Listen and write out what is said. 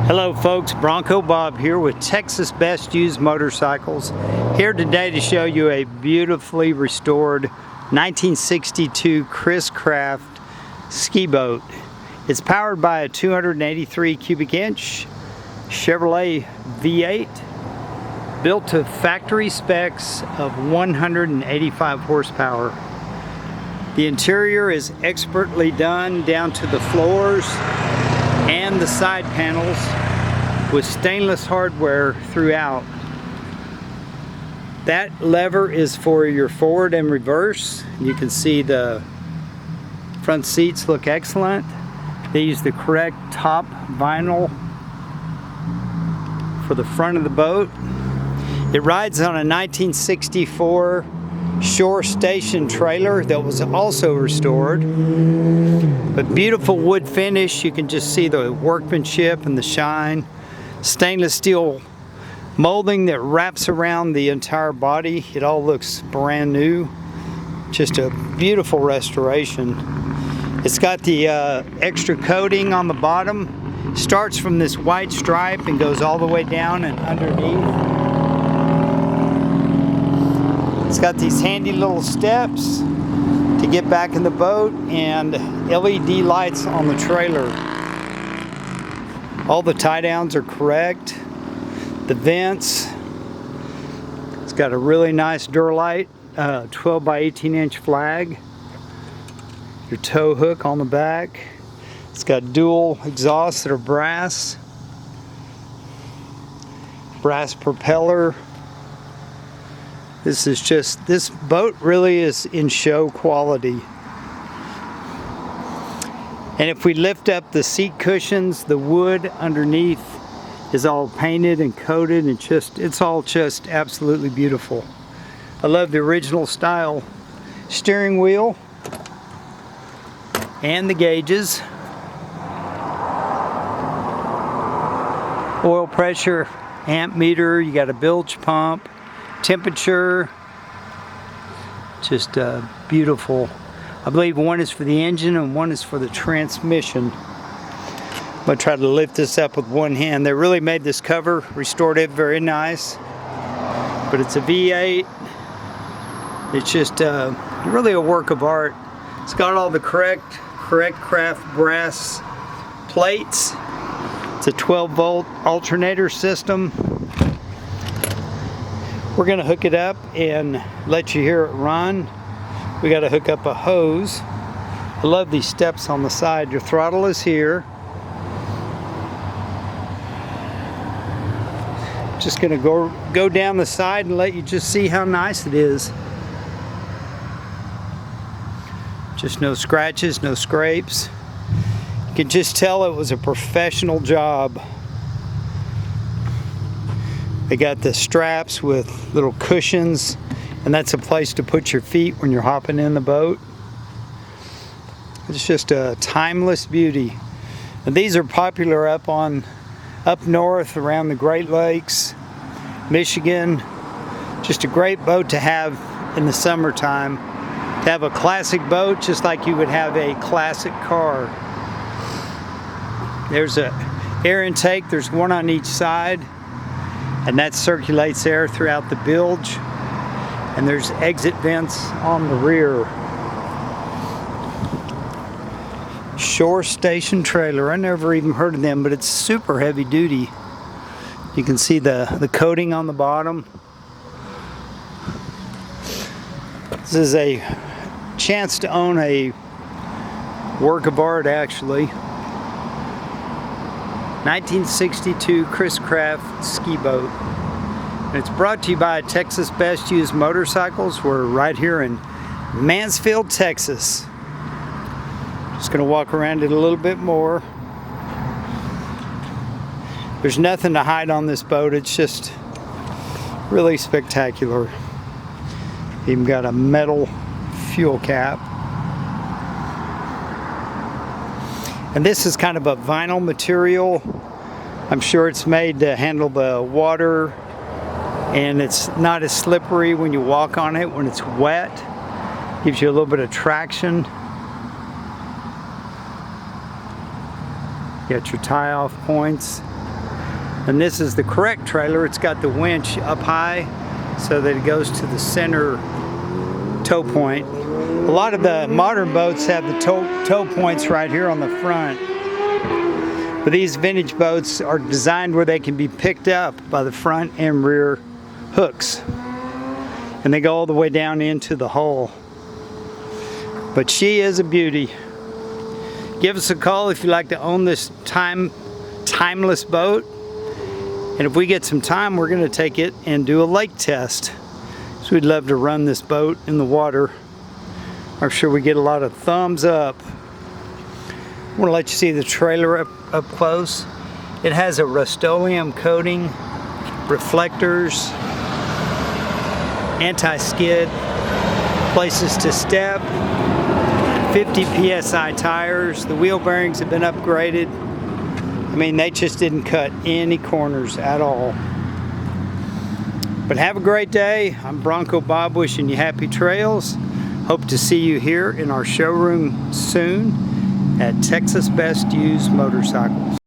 Hello folks, Bronco Bob here with Texas Best Used Motorcycles. Here today to show you a beautifully restored 1962 Chris Craft ski boat. It's powered by a 283 cubic inch Chevrolet V8 built to factory specs of 185 horsepower. The interior is expertly done down to the floors and the side panels with stainless hardware throughout. That lever is for your forward and reverse. You can see the front seats look excellent. They use the correct top vinyl for the front of the boat. It rides on a 1964 shore station trailer that was also restored. But beautiful wood finish. You can just see the workmanship and the shine. Stainless steel molding that wraps around the entire body. It all looks brand new. Just a beautiful restoration. It's got the extra coating on the bottom. Starts from this white stripe and goes all the way down and underneath. It's got these handy little steps to get back in the boat and LED lights on the trailer. All the tie downs are correct. The vents. It's got a really nice Duralite 12 by 18 inch flag. Your tow hook on the back. It's got dual exhausts that are brass. Brass propeller. This boat really is in show quality. And if we lift up the seat cushions, the wood underneath is all painted and coated and it's all just absolutely beautiful. I love the original style steering wheel and the gauges. Oil pressure, amp meter, you got a bilge pump. Temperature, just beautiful. I believe one is for the engine and one is for the transmission. I'm going to try to lift this up with one hand. They really made this cover, restored it very nice. But it's a V8. It's just really a work of art. It's got all the correct craft brass plates. It's a 12-volt alternator system. We're going to hook it up and let you hear it run. We got to hook up a hose. I love these steps on the side. Your throttle is here. Just going to go down the side and let you just see how nice it is. Just no scratches, no scrapes. You can just tell it was a professional job. They got the straps with little cushions, and that's a place to put your feet when you're hopping in the boat. It's just a timeless beauty. And these are popular up north around the Great Lakes, Michigan. Just a great boat to have in the summertime. To have a classic boat just like you would have a classic car. There's an air intake, there's one on each side. And that circulates air throughout the bilge. And there's exit vents on the rear. Shore station trailer. I never even heard of them, but it's super heavy duty. You can see the coating on the bottom. This is a chance to own a work of art, actually. 1962 Chris Craft ski boat. And it's brought to you by Texas Best Used Motorcycles. We're right here in Mansfield, Texas. Just going to walk around it a little bit more. There's nothing to hide on this boat. It's just really spectacular. Even got a metal fuel cap. And this is kind of a vinyl material. I'm sure it's made to handle the water, and it's not as slippery when you walk on it when it's wet. Gives you a little bit of traction. You got your tie-off points. And this is the correct trailer. It's got the winch up high so that it goes to the center tow point. A lot of the modern boats have the tow points right here on the front. But these vintage boats are designed where they can be picked up by the front and rear hooks. And they go all the way down into the hull. But she is a beauty. Give us a call if you'd like to own this timeless boat. And if we get some time, we're going to take it and do a lake test. So we'd love to run this boat in the water. I'm sure we get a lot of thumbs up. I want to let you see the trailer up close. It has a Rust-Oleum coating, reflectors, anti-skid, places to step, 50 PSI tires. The wheel bearings have been upgraded. I mean, they just didn't cut any corners at all. But have a great day. I'm Bronco Bob wishing you happy trails. Hope to see you here in our showroom soon at Texas Best Used Motorcycles.